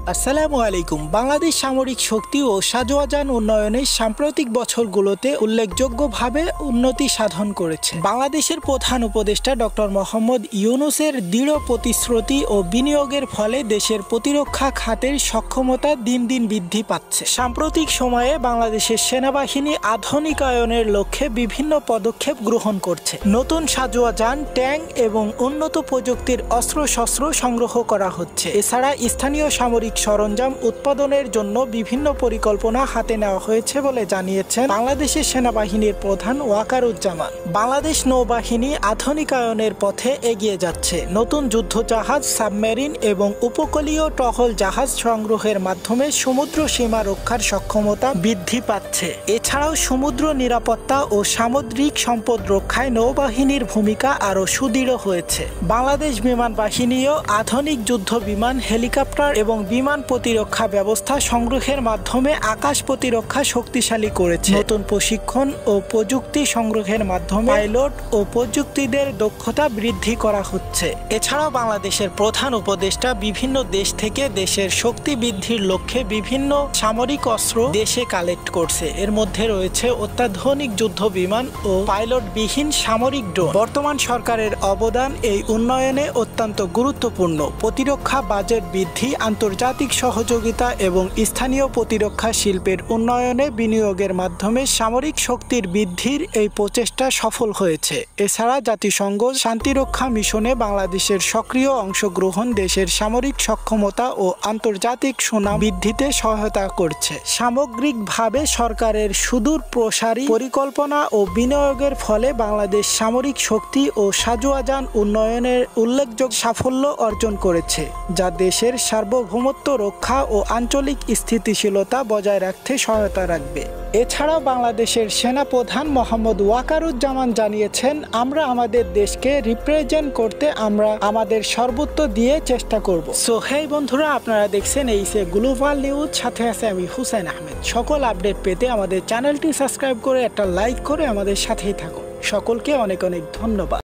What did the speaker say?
আসসালামু আলাইকুম। বাংলাদেশ সামরিক শক্তি ও সাজোয়াজান উন্নয়নের সাম্প্রতিক বছরগুলোতে উল্লেখযোগ্যভাবে উন্নতি সাধন করেছে। বাংলাদেশের প্রধান উপদেষ্টা ডক্টর মোহাম্মদ ইউনূসের দৃঢ় প্রতিশ্রুতি ও বিনিয়োগের ফলে দেশের প্রতিরক্ষা খাতের সক্ষমতা দিন দিন বৃদ্ধি পাচ্ছে। সাম্প্রতিক সময়ে বাংলাদেশের সেনাবাহিনী আধুনিকায়নের লক্ষ্যে বিভিন্ন পদক্ষেপ গ্রহণ করছে। নতুন সাজোয়াজান, ট্যাঙ্ক এবং উন্নত প্রযুক্তির অস্ত্রশস্ত্র সংগ্রহ করা হচ্ছে। এছাড়া স্থানীয় সামরিক সরঞ্জাম উৎপাদনের জন্য বিভিন্ন পরিকল্পনা হাতে নেওয়া হয়েছে বলে জানিয়েছেন বাংলাদেশের সেনাবাহিনীর প্রধান ওয়াকারুজ্জামান। বাংলাদেশ নৌবাহিনী আধুনিকায়নের পথে এগিয়ে যাচ্ছে। নতুন যুদ্ধজাহাজ, সাবমেরিন এবং উপকূলীয় টহল জাহাজ সংগ্রহের মাধ্যমে সমুদ্র সীমা রক্ষার সক্ষমতা বৃদ্ধি পাচ্ছে। এছাড়াও সমুদ্র নিরাপত্তা ও সামুদ্রিক সম্পদ রক্ষায় নৌবাহিনীর ভূমিকা আরও সুদৃঢ় হয়েছে। বাংলাদেশ বিমান বাহিনীও আধুনিক যুদ্ধ বিমান, হেলিকপ্টার এবং বিমান প্রতিরক্ষা ব্যবস্থা সংগ্রহের মাধ্যমে আকাশ প্রতিরক্ষা শক্তিশালী করেছে। নতুন প্রশিক্ষণ ও প্রযুক্তি সংগ্রহের মাধ্যমে পাইলট ও প্রযুক্তিদের দক্ষতা বৃদ্ধি করা হচ্ছে। এছাড়াও বাংলাদেশের প্রধান উপদেষ্টা বিভিন্ন দেশ থেকে দেশের শক্তি বৃদ্ধির লক্ষ্যে বিভিন্ন সামরিক অস্ত্র দেশে কালেক্ট করছে। এর মধ্যে রয়েছে অত্যাধুনিক যুদ্ধ বিমান ও পাইলটবিহীন সামরিক ড্রোন। বর্তমান সরকারের অবদান এই উন্নয়নে অত্যন্ত গুরুত্বপূর্ণ। প্রতিরক্ষা বাজেট বৃদ্ধি, আন্তর্জাতিক সহযোগিতা এবং স্থানীয় প্রতিরক্ষা শিল্পের উন্নয়নে বিনিয়োগের মাধ্যমে সামরিক শক্তির বৃদ্ধির এই প্রচেষ্টা সফল হয়েছে। এছাড়া জাতিসংঘ শান্তিরক্ষা মিশনে বাংলাদেশের সক্রিয় অংশগ্রহণ দেশের সামরিক সক্ষমতা ও আন্তর্জাতিক সুনাম বৃদ্ধিতে সহায়তা করছে। সামগ্রিকভাবে সরকারের সুদূর প্রসারী পরিকল্পনা ও বিনিয়োগের ফলে বাংলাদেশ সামরিক শক্তি ও সাজোয়াজান উন্নয়নের উল্লেখযোগ্য সাফল্য অর্জন করেছে, যা দেশের সার্বভৌমত্ব রক্ষা ও আঞ্চলিক স্থিতিশীলতা বজায় রাখতে সহায়তা রাখবে। এছাড়াও বাংলাদেশের সেনাপ্রধান মোহাম্মদ ওয়াকারুজ্জামান জানিয়েছেন, আমরা আমাদের দেশকে রিপ্রেজেন্ট করতে আমরা আমাদের সর্বোচ্চ দিয়ে চেষ্টা করব। সো হেই বন্ধুরা, আপনারা দেখছেন এইসে গ্লোবাল নিউজ, সাথে আছে আমি হুসেন আহমেদ। সকল আপডেট পেতে আমাদের চ্যানেলটি সাবস্ক্রাইব করে একটা লাইক করে আমাদের সাথেই থাকুন। সকলকে অনেক অনেক ধন্যবাদ।